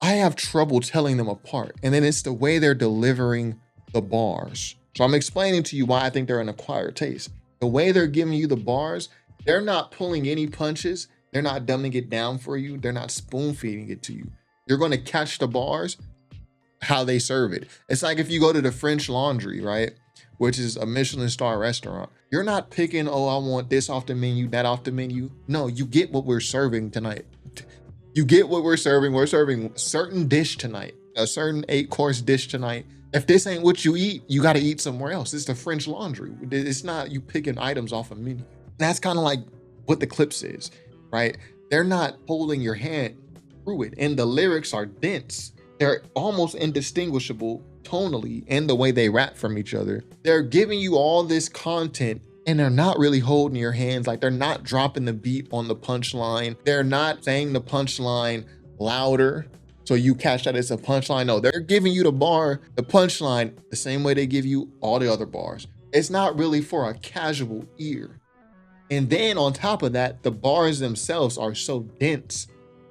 I have trouble telling them apart. And then it's the way they're delivering the bars. So I'm explaining to you why I think they're an acquired taste. The way they're giving you the bars, they're not pulling any punches. They're not dumbing it down for you. They're not spoon feeding it to you. You're going to catch the bars how they serve it. It's like if you go to the French Laundry, right? Which is a Michelin star restaurant. You're not picking, oh, I want this off the menu, that off the menu. No, you get what we're serving tonight. You get what we're serving. We're serving a certain dish tonight, a certain 8-course dish tonight. If this ain't what you eat, you got to eat somewhere else. It's the French Laundry. It's not you picking items off a menu. That's kind of like what the Clipse is, right? They're not holding your hand through it. And the lyrics are dense. They're almost indistinguishable tonally in the way they rap from each other. They're giving you all this content and they're not really holding your hands. Like they're not dropping the beat on the punchline. They're not saying the punchline louder so you catch that it's a punchline. No, they're giving you the bar, the punchline, the same way they give you all the other bars. It's not really for a casual ear. And then on top of that, the bars themselves are so dense.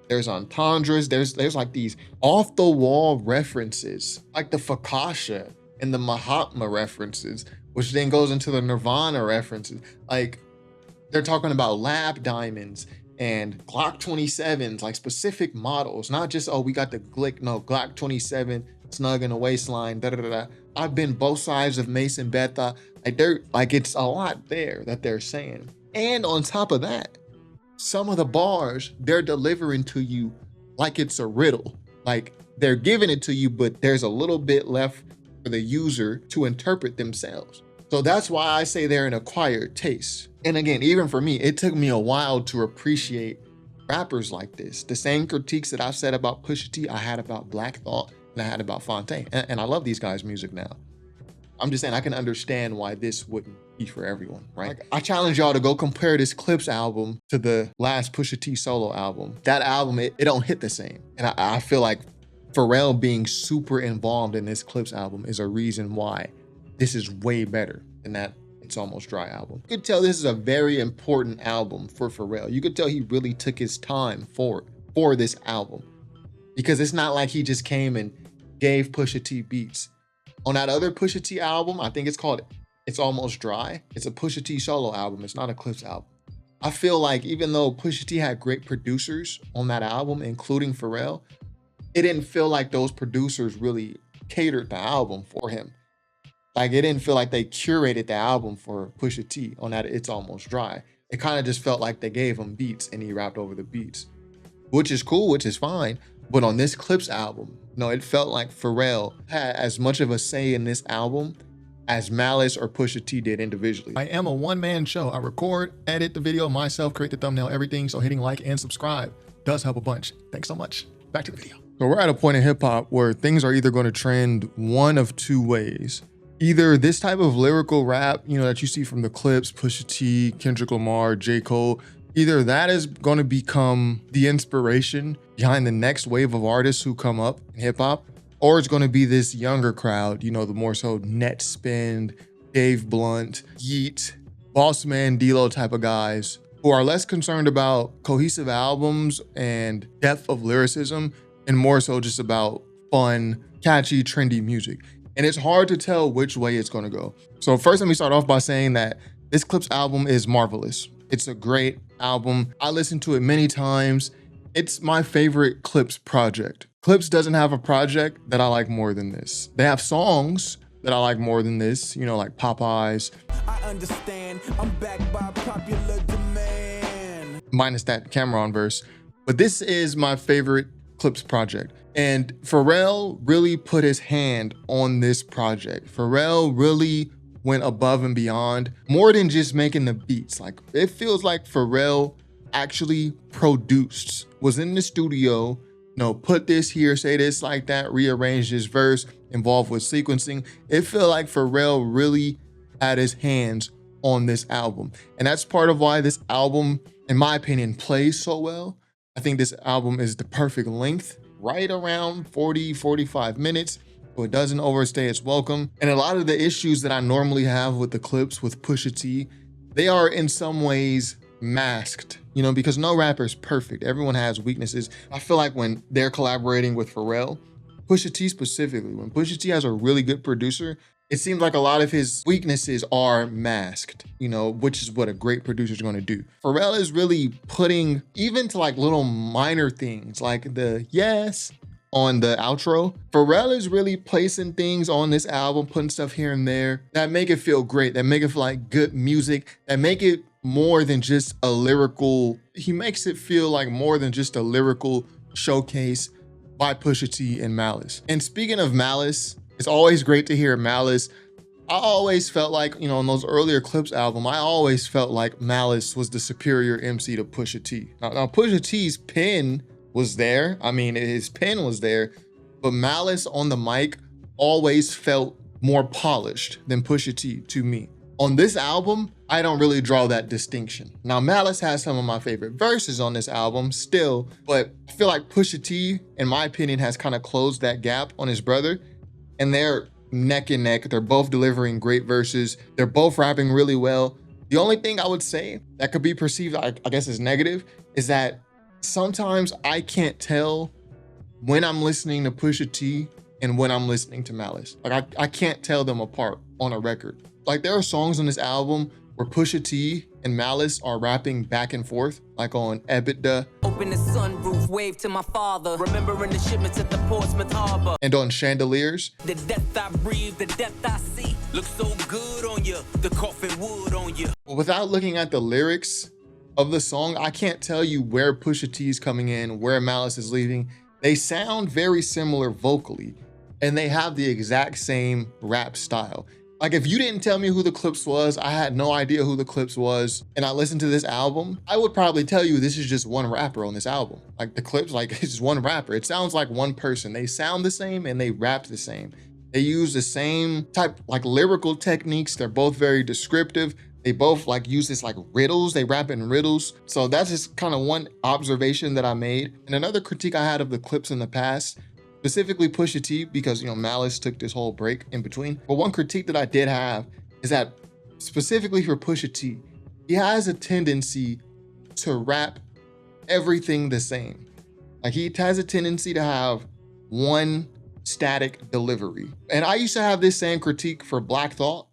There's entendres, there's like these off the wall references, like the Fakasha and the Mahatma references, which then goes into the Nirvana references. Like they're talking about lab diamonds and Glock 27s, like specific models, not just, oh, we got the Glick, no, Glock 27, snug in the waistline, da da da da. I've been both sides of Mason Betha. Like it's a lot there that they're saying. And on top of that, some of the bars they're delivering to you like it's a riddle. Like they're giving it to you, but there's a little bit left for the user to interpret themselves. So that's why I say they're an acquired taste. And again, even for me, it took me a while to appreciate rappers like this. The same critiques that I've said about Pusha T, I had about Black Thought and I had about Fontaine. And I love these guys' music now. I'm just saying I can understand why this wouldn't be for everyone, right? Like, I challenge y'all to go compare this Clipse album to the last Pusha T solo album. That album, it don't hit the same. And I feel like Pharrell being super involved in this Clipse album is a reason why this is way better than that It's Almost Dry album. You could tell this is a very important album for Pharrell. You could tell he really took his time for this album, because it's not like he just came and gave Pusha T beats. On that other Pusha T album, I think it's called It's Almost Dry. It's a Pusha T solo album. It's not a Clipse album. I feel like even though Pusha T had great producers on that album, including Pharrell, it didn't feel like those producers really catered the album for him. Like it didn't feel like they curated the album for Pusha T on that It's Almost Dry. It kind of just felt like they gave him beats and he rapped over the beats, which is cool, which is fine. But on this Clipse album, no, it felt like Pharrell had as much of a say in this album as Malice or Pusha T did individually. I am a one-man show. I record, edit the video myself, create the thumbnail, everything. So hitting like and subscribe does help a bunch. Thanks so much. Back to the video. So we're at a point in hip hop where things are either going to trend one of two ways. Either this type of lyrical rap, that you see from the Clipse, Pusha T, Kendrick Lamar, J. Cole, either that is going to become the inspiration behind the next wave of artists who come up in hip hop, or it's going to be this younger crowd, the more so Net Spend, Dave Blunt, Yeet, Boss Man, D-Lo type of guys who are less concerned about cohesive albums and depth of lyricism and more so just about fun, catchy, trendy music. And it's hard to tell which way it's going to go. So first, let me start off by saying that this Clipse album is marvelous. It's a great album. I listened to it many times. It's my favorite Clipse project. Clipse doesn't have a project that I like more than this. They have songs that I like more than this, like Popeyes. I understand, I'm backed by popular demand. Minus that Cameron verse. But this is my favorite Clipse project. And Pharrell really put his hand on this project. Pharrell really went above and beyond, more than just making the beats. Like, it feels like Pharrell actually produced, was in the studio, put this here, say this like that, rearrange this verse, involved with sequencing. It felt like Pharrell really had his hands on this album. And that's part of why this album, in my opinion, plays so well. I think this album is the perfect length, right around 40, 45 minutes. So it doesn't overstay its welcome. And a lot of the issues that I normally have with the Clipse with Pusha T, they are in some ways masked, you know, because no rapper is perfect. Everyone has weaknesses. I feel like when they're collaborating with Pharrell, Pusha T specifically, when Pusha T has a really good producer, it seems like a lot of his weaknesses are masked, you know, which is what a great producer is going to do. Pharrell is really putting, even to like little minor things, like the yes on the outro. Pharrell is really placing things on this album, putting stuff here and there that make it feel great, that make it feel like good music, that make it more than just a lyrical, he makes it feel like more than just a lyrical showcase by Pusha T and Malice. And speaking of Malice, it's always great to hear Malice. I always felt like, you know, in those earlier Clipse album, I always felt like Malice was the superior MC to Pusha T. Now Pusha T's pen was there. I mean, his pen was there, but Malice on the mic always felt more polished than Pusha T to me. On this album, I don't really draw that distinction. Now, Malice has some of my favorite verses on this album still, but I feel like Pusha T, in my opinion, has kind of closed that gap on his brother, and they're neck and neck. They're both delivering great verses. They're both rapping really well. The only thing I would say that could be perceived, I guess, as negative is that sometimes I can't tell when I'm listening to Pusha T and when I'm listening to Malice. Like I can't tell them apart on a record. Like there are songs on this album where Pusha T and Malice are rapping back and forth, like on EBITDA. Open the sunroof, wave to my father. Remembering the shipments at the Portsmouth Harbor. And on Chandeliers. The death I breathe, the death I see. Looks so good on you, the coffin wood on you. But without looking at the lyrics of the song, I can't tell you where Pusha T is coming in, where Malice is leaving. They sound very similar vocally, and they have the exact same rap style. Like if you didn't tell me who the Clipse was, I had no idea who the Clipse was, and I listened to this album, I would probably tell you this is just one rapper on this album. Like the Clipse, like it's just one rapper. It sounds like one person. They sound the same and they rap the same. They use the same type, like lyrical techniques. They're both very descriptive. They both like use this like riddles. They rap in riddles. So that's just kind of one observation that I made. And another critique I had of the Clipse in the past, specifically Pusha T, because, you know, Malice took this whole break in between. But one critique that I did have is that specifically for Pusha T, he has a tendency to rap everything the same. Like he has a tendency to have one static delivery. And I used to have this same critique for Black Thought,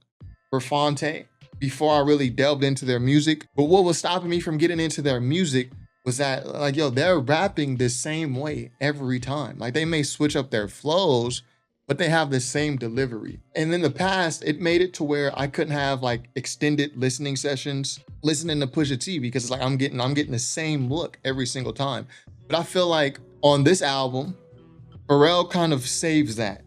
for Fonte, before I really delved into their music. But what was stopping me from getting into their music was that, like, yo, they're rapping the same way every time. Like they may switch up their flows, but they have the same delivery. And in the past, it made it to where I couldn't have like extended listening sessions listening to Pusha T because it's like I'm getting the same look every single time. But I feel like on this album, Pharrell kind of saves that.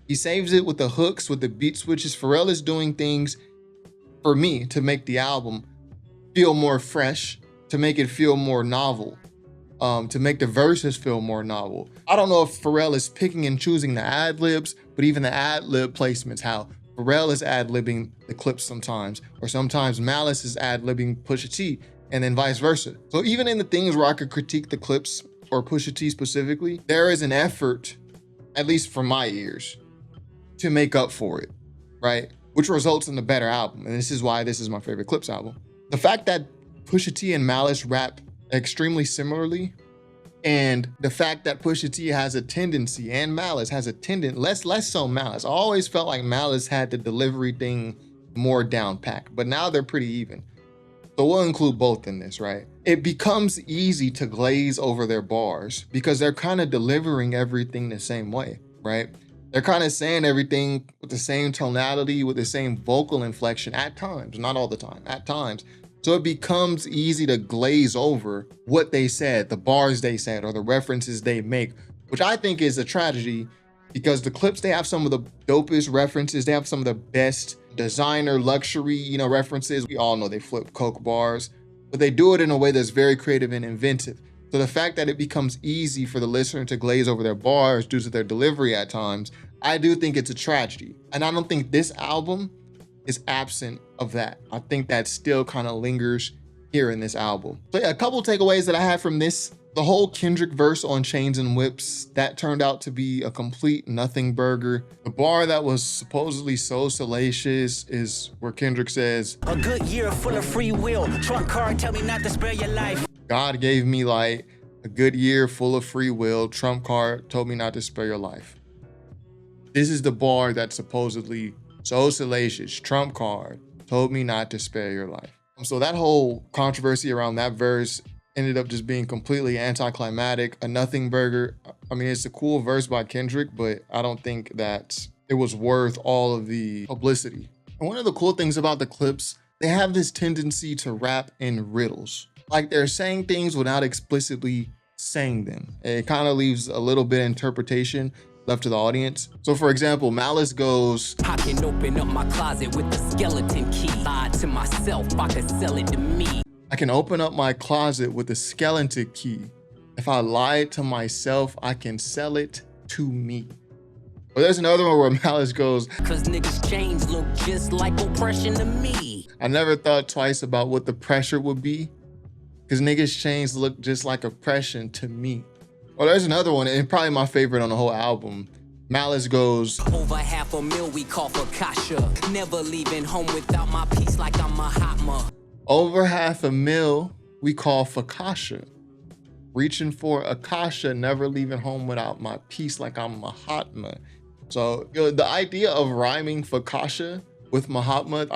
He saves it with the hooks, with the beat switches. Pharrell is doing things for me to make the album feel more fresh, to make it feel more novel, to make the verses feel more novel. I don't know if Pharrell is picking and choosing the ad-libs, but even the ad-lib placements, how Pharrell is ad-libbing the Clipse sometimes, or sometimes Malice is ad-libbing Pusha T, and then vice versa. So even in the things where I could critique the Clipse or Pusha T specifically, there is an effort, at least from my ears, to make up for it, right? Which results in a better album. And this is why this is my favorite Clipse album. The fact that Pusha T and Malice rap extremely similarly, and the fact that Pusha T has a tendency, and Malice has a tendency, less so Malice. I always felt like Malice had the delivery thing more down packed, but now they're pretty even. So we'll include both in this, right? It becomes easy to glaze over their bars because they're kind of delivering everything the same way, right? They're kind of saying everything with the same tonality, with the same vocal inflection at times, not all the time, at times. So it becomes easy to glaze over what they said, the bars they said, or the references they make, which I think is a tragedy because the Clipse, they have some of the dopest references. They have some of the best designer luxury, references. We all know they flip Coke bars, but they do it in a way that's very creative and inventive. So the fact that it becomes easy for the listener to glaze over their bars due to their delivery at times, I do think it's a tragedy. And I don't think this album is absent of that. I think that still kind of lingers here in this album. So yeah, a couple takeaways that I had from this The whole Kendrick verse on Chains and Whips, that turned out to be a complete nothing burger. The bar that was supposedly so salacious is where Kendrick says, A good year full of free will. Trump card tell me not to spare your life. God gave me like a good year full of free will. Trump card told me not to spare your life. This is the bar that's supposedly so salacious. Trump card told me not to spare your life. So that whole controversy around that verse ended up just being completely anticlimactic, a nothing burger. I mean, it's a cool verse by Kendrick, but I don't think that it was worth all of the publicity. And one of the cool things about the Clipse, they have this tendency to rap in riddles. Like they're saying things without explicitly saying them. It kind of leaves a little bit of interpretation left to the audience. So for example, Malice goes, I can open up my closet with the skeleton key. Lied to myself, I could sell it to me. I can open up my closet with a skeleton key. If I lie to myself, I can sell it to me. Or there's another one where Malice goes, Cause niggas' chains look just like oppression to me. I never thought twice about what the pressure would be, because niggas' chains look just like oppression to me. Or there's another one, and probably my favorite on the whole album. Malice goes, Over $500,000 we call for Kasha. Never leaving home without my piece like I'm Mahatma. over $500,000 we call for Kasha. Reaching for Akasha, never leaving home without my piece like I'm Mahatma. So the idea of rhyming Fakasha with Mahatma,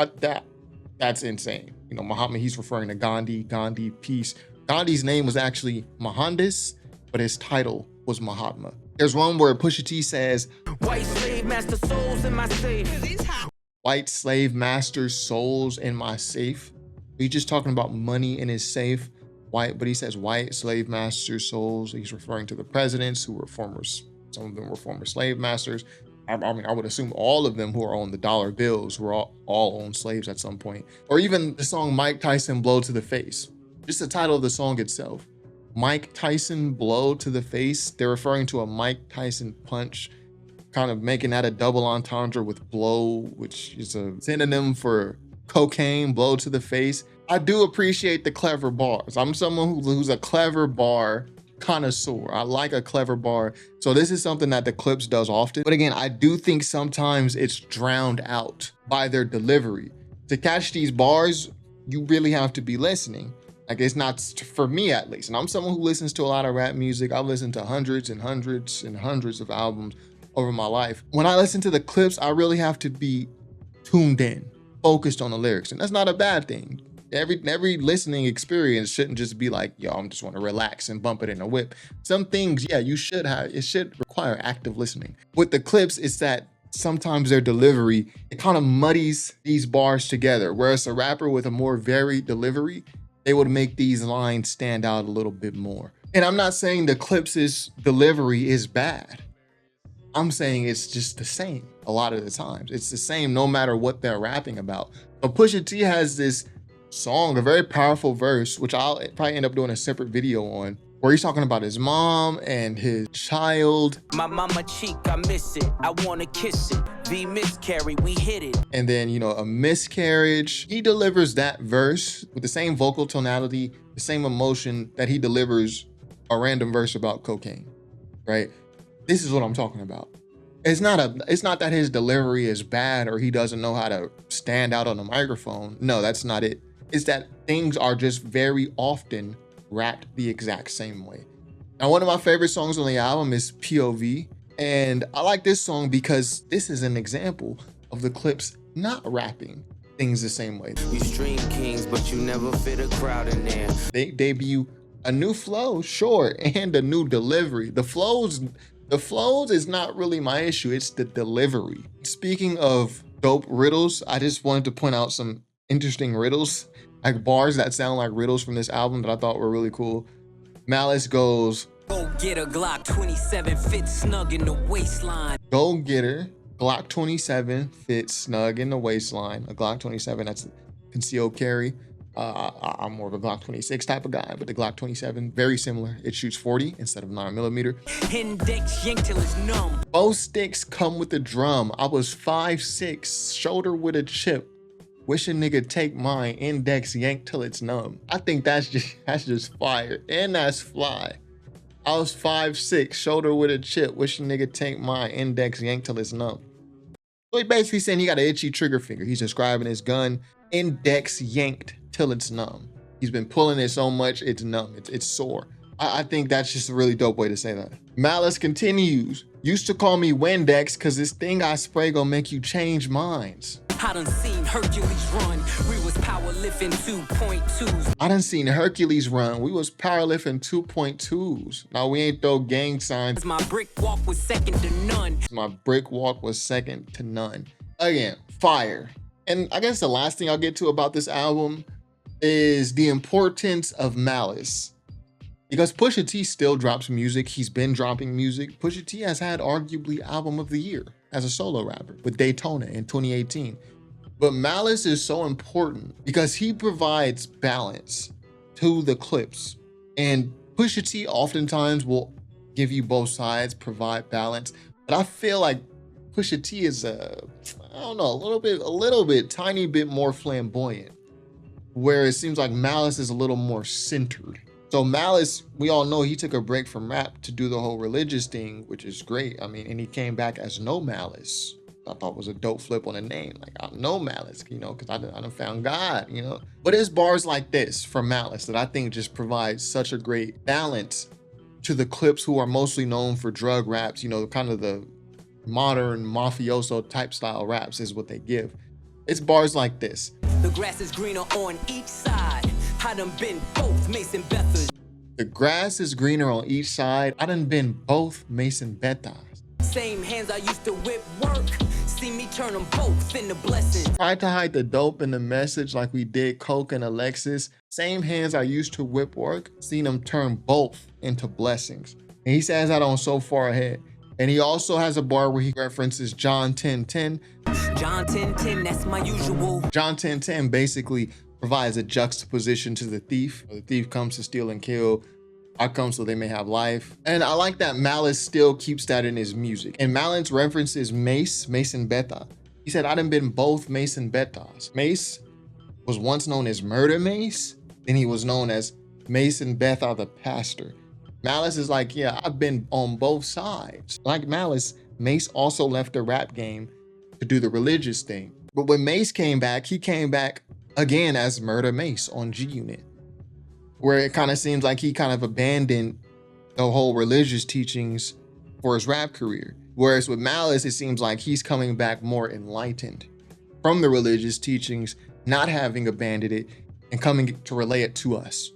that's insane. You know, Mahatma, he's referring to Gandhi, peace. Gandhi's name was actually Mohandas, but his title was Mahatma. There's one where Pusha T says, White slave master souls in my safe. white slave master's souls in my safe. He's just talking about money in his safe. White, but he says white slave master's souls. He's referring to the presidents who were some of them were former slave masters. I mean, I would assume all of them who are on the dollar bills were all owned slaves at some point. Or even the song Mike Tyson Blow to the Face. Just the title of the song itself. Mike Tyson Blow to the Face. They're referring to a Mike Tyson punch, kind of making that a double entendre with blow, which is a synonym for cocaine, blow to the face. I do appreciate the clever bars. I'm someone who's a clever bar connoisseur. I like a clever bar. So this is something that the Clipse does often. But again, I do think sometimes it's drowned out by their delivery. To catch these bars, you really have to be listening. Like, it's not, for me at least, and I'm someone who listens to a lot of rap music. I've listened to hundreds and hundreds and hundreds of albums over my life. When I listen to the Clipse, I really have to be tuned in, focused on the lyrics. And that's not a bad thing. Every listening experience shouldn't just be like, yo, I'm just want to relax and bump it in a whip. Some things, yeah, you should have, it should require active listening. With the Clipse, it's that sometimes their delivery, it kind of muddies these bars together. Whereas a rapper with a more varied delivery, they would make these lines stand out a little bit more. And I'm not saying the Clipse's delivery is bad. I'm saying it's just the same a lot of the times. It's the same no matter what they're rapping about. But Pusha T has this song, a very powerful verse, which I'll probably end up doing a separate video on, where he's talking about his mom and his child. My mama cheek, I miss it. I wanna kiss it. V miscarry, we hit it. And then, you know, a miscarriage. He delivers that verse with the same vocal tonality, the same emotion that he delivers a random verse about cocaine, right? This is what I'm talking about. It's not that his delivery is bad or he doesn't know how to stand out on a microphone. No, that's not it. It's that things are just very often rapped the exact same way. Now, one of my favorite songs on the album is POV. And I like this song because this is an example of the Clipse not rapping things the same way. You stream kings, but you never fit a crowd in there. They debut a new flow, sure, and a new delivery. The flows is not really my issue, it's the delivery. Speaking of dope riddles, I just wanted to point out some interesting riddles, like bars that sound like riddles from this album that I thought were really cool. Malice goes, Go get a Glock 27 fits snug in the waistline. Go get her, Glock 27 fits snug in the waistline. A Glock 27, that's concealed carry. I'm more of a Glock 26 type of guy, but the Glock 27, very similar. It shoots 40 instead of 9mm. Index yank till it's numb. Both sticks come with a drum. I was 5'6", shoulder with a chip. Wish a nigga take mine, index yank till it's numb. I think that's just fire, and that's fly. I was 5'6", shoulder with a chip, wish a nigga take my index yanked till it's numb. So he basically saying he got an itchy trigger finger. He's describing his gun, index yanked till it's numb. He's been pulling it so much, it's numb, it's sore. I think that's just a really dope way to say that. Malice continues. Used to call me Windex cause this thing I spray gon' make you change minds. I done seen Hercules run. We was powerlifting 2.2s. I done seen Hercules run. We was powerlifting 2.2s. Now we ain't throw gang signs. My brick walk was second to none. My brick walk was second to none. Again, fire. And I guess the last thing I'll get to about this album is the importance of Malice. Because Pusha T still drops music. He's been dropping music. Pusha T has had arguably album of the year as a solo rapper with Daytona in 2018. But Malice is so important because he provides balance to the clips. And Pusha T oftentimes will give you both sides, provide balance. But I feel like Pusha T is a little bit, tiny bit more flamboyant. Where it seems like Malice is a little more centered. So Malice, we all know he took a break from rap to do the whole religious thing, which is great. I mean, and he came back as No Malice. I thought was a dope flip on the name. Like, I'm No Malice, you know, because I done found God, you know. But it's bars like this from Malice that I think just provides such a great balance to the Clipse, who are mostly known for drug raps, you know, kind of the modern mafioso type style raps is what they give. It's bars like this. The grass is greener on each side. I done been both Mason Bethas. The grass is greener on each side. I done been both Mason Bethas. Same hands I used to whip work. See me turn them both into blessings. Tried to hide the dope in the message like we did Coke and Alexis. Same hands I used to whip work. Seen them turn both into blessings. And he says that on So Far Ahead. And he also has a bar where he references John 10:10. John 10:10, that's my usual. John 10:10 basically provides a juxtaposition to the thief. The thief comes to steal and kill. I come so they may have life. And I like that Malice still keeps that in his music. And Malice references Mason Betha. He said, I done been both Mason Bethas. Mace was once known as Murder Mace. Then he was known as Mason Betha the pastor. Malice is like, yeah, I've been on both sides. Like Malice, Mace also left the rap game to do the religious thing. But when Mace came back, he came back again as Murder Mace on G Unit, where it kind of seems like he kind of abandoned the whole religious teachings for his rap career. Whereas with Malice, it seems like he's coming back more enlightened from the religious teachings, not having abandoned it and coming to relay it to us.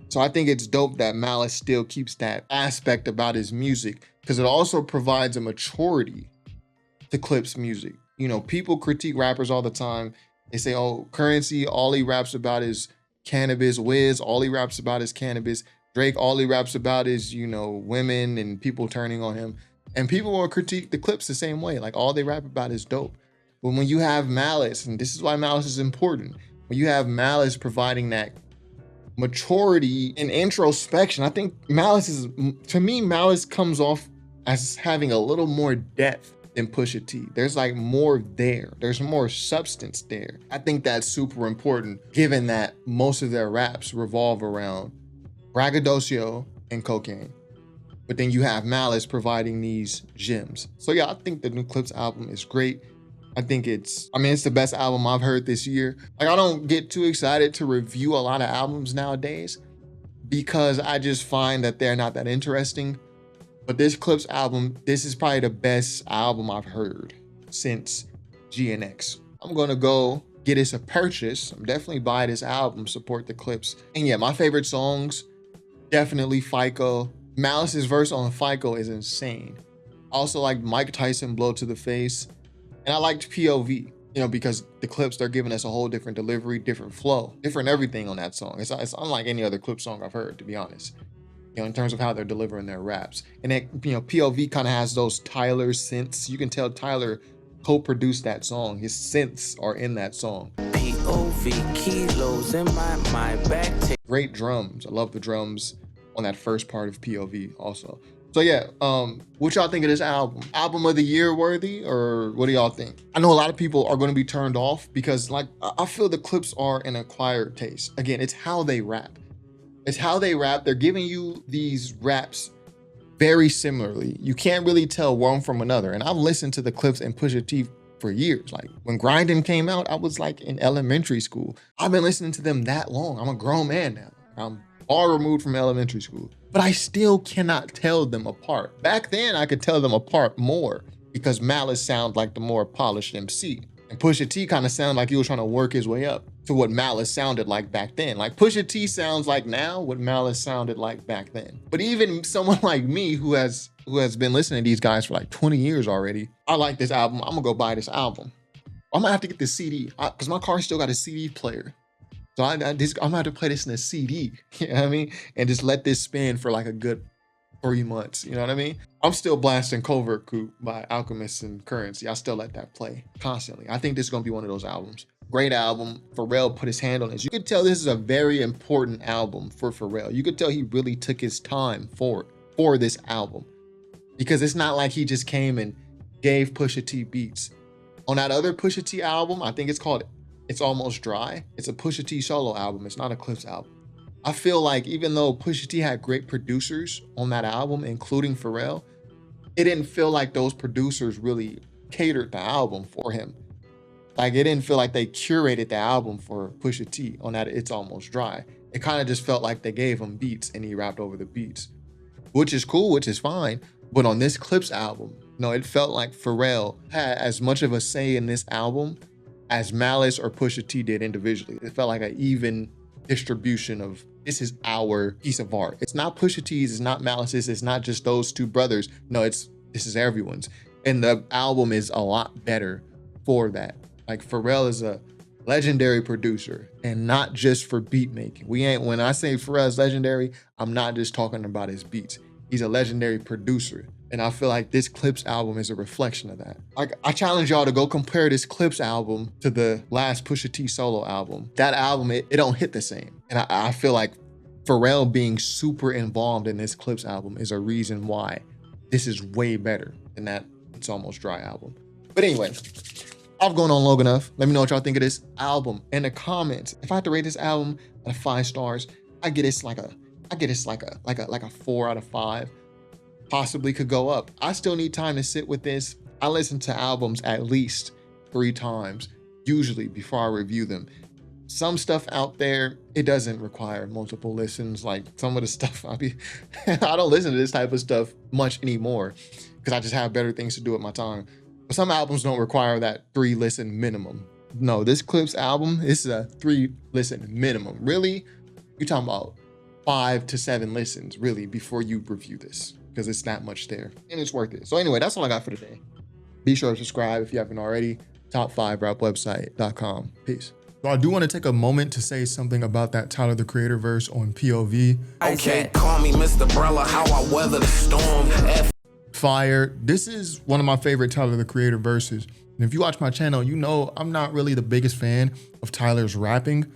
So I think it's dope that Malice still keeps that aspect about his music, because it also provides a maturity to Clipse music. You know, people critique rappers all the time. They say, oh, Currency, all he raps about is cannabis. Wiz, all he raps about is cannabis. Drake, all he raps about is, you know, women and people turning on him. And people will critique the Clipse the same way. Like, all they rap about is dope. But when you have Malice, and this is why Malice is important, when you have Malice providing that maturity and introspection, I think Malice is, to me, Malice comes off as having a little more depth than Pusha T. There's like more there. There's more substance there. I think that's super important, given that most of their raps revolve around braggadocio and cocaine. But then you have Malice providing these gems. So yeah, I think the new Clipse album is great. I think it's the best album I've heard this year. Like, I don't get too excited to review a lot of albums nowadays because I just find that they're not that interesting. But this Clipse album, this is probably the best album I've heard since GNX. I'm gonna go get this a purchase. I'm definitely buy this album, support the Clipse. And yeah, my favorite songs, definitely FICO. Malice's verse on FICO is insane. I also like Mike Tyson Blow to the Face. And I liked POV, you know, because the Clipse, they're giving us a whole different delivery, different flow, different everything on that song. It's unlike any other Clipse song I've heard, to be honest, you know, in terms of how they're delivering their raps. And that, you know, POV kind of has those Tyler synths. You can tell Tyler co-produced that song. His synths are in that song. POV kilos in my back. Great drums. I love the drums on that first part of POV also. So yeah, what y'all think of this album? Album of the year worthy, or what do y'all think? I know a lot of people are going to be turned off because, like, I feel the Clipse are an acquired taste. Again, it's how they rap. It's how they rap. They're giving you these raps very similarly. You can't really tell one from another. And I've listened to the Clipse and Pusha T for years. Like when Grindin' came out, I was like in elementary school. I've been listening to them that long. I'm a grown man now. I'm far removed from elementary school, but I still cannot tell them apart. Back then I could tell them apart more because Malice sounded like the more polished MC. And Pusha T kind of sounded like he was trying to work his way up to what Malice sounded like back then. Like Pusha T sounds like now what Malice sounded like back then. But even someone like me who has been listening to these guys for like 20 years already, I like this album. I'm gonna go buy this album. I'm gonna have to get the CD because my car still got a CD player. So I'm gonna have to play this in a CD, you know what I mean? And just let this spin for like a good 3 months, you know what I mean? I'm still blasting Covert Coup by Alchemist and Currency. I still let that play constantly. I think this is gonna be one of those albums. Great album. Pharrell put his hand on this. You could tell this is a very important album for Pharrell. You could tell he really took his time for this album because it's not like he just came and gave Pusha T beats. On that other Pusha T album, I think it's called It's Almost Dry. It's a Pusha T solo album. It's not a Clipse album. I feel like even though Pusha T had great producers on that album, including Pharrell, it didn't feel like those producers really catered the album for him. Like it didn't feel like they curated the album for Pusha T on that It's Almost Dry. It kind of just felt like they gave him beats and he rapped over the beats, which is cool, which is fine. But on this Clipse album, no, it felt like Pharrell had as much of a say in this album as Malice or Pusha T did individually. It felt like an even distribution of this is our piece of art. It's not Pusha T's, it's not Malice's, it's not just those two brothers. No, this is everyone's. And the album is a lot better for that. Like Pharrell is a legendary producer and not just for beat making. When I say Pharrell's legendary, I'm not just talking about his beats. He's a legendary producer. And I feel like this Clipse album is a reflection of that. Like I challenge y'all to go compare this Clipse album to the last Pusha T solo album. That album, it don't hit the same. And I feel like Pharrell being super involved in this Clipse album is a reason why this is way better than that It's Almost Dry album. But anyway, I've gone on long enough. Let me know what y'all think of this album in the comments. If I had to rate this album out of 5 stars, I get it's like a 4 out of 5. Possibly could go up. I still need time to sit with this. I listen to albums at least 3 times, usually before I review them. Some stuff out there, it doesn't require multiple listens. Like some of the stuff I don't listen to this type of stuff much anymore because I just have better things to do with my time. But some albums don't require that 3 listen minimum. No, this Clipse album, this is a 3 listen minimum. Really? You're talking about 5 to 7 listens really before you review this, because it's that much there and it's worth it. So anyway, that's all I got for today. Be sure to subscribe if you haven't already. top5rapwebsite.com. Peace. So I do want to take a moment to say something about that Tyler the Creator verse on POV. Okay, call me Mr. Brella, how I weather the storm. Fire. This is one of my favorite Tyler the Creator verses. And if you watch my channel, you know I'm not really the biggest fan of Tyler's rapping,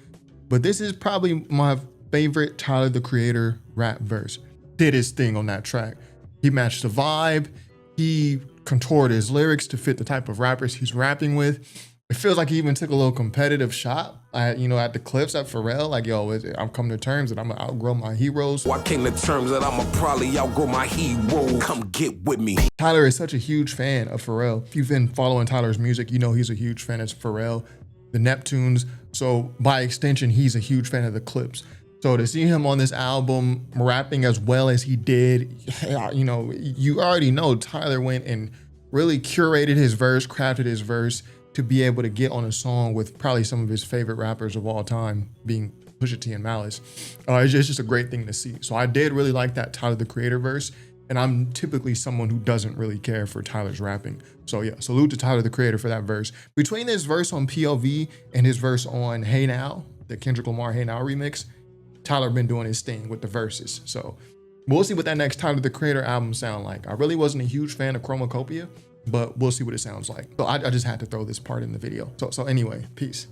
but this is probably my favorite Tyler the Creator rap verse. Did his thing on that track. He matched the vibe. He contoured his lyrics to fit the type of rappers he's rapping with. It feels like he even took a little competitive shot at the Clipse at Pharrell. Like, yo, I'm coming to terms that I'm gonna outgrow my heroes. I came to terms that I'ma probably outgrow my hero. Come get with me. Tyler is such a huge fan of Pharrell. If you've been following Tyler's music, you know he's a huge fan of Pharrell, the Neptunes. So by extension, he's a huge fan of the Clipse. So to see him on this album rapping as well as he did, you already know Tyler went and really curated his verse, crafted his verse to be able to get on a song with probably some of his favorite rappers of all time, being Pusha T and Malice. It's just a great thing to see. So I did really like that Tyler the Creator verse, and I'm typically someone who doesn't really care for Tyler's rapping. So yeah, salute to Tyler the Creator for that verse. Between this verse on POV and his verse on Hey Now, the Kendrick Lamar Hey Now remix, Tyler been doing his thing with the verses. So we'll see what that next Tyler the Creator album sound like. I really wasn't a huge fan of Chromacopia, but we'll see what it sounds like. So I just had to throw this part in the video. So anyway, peace.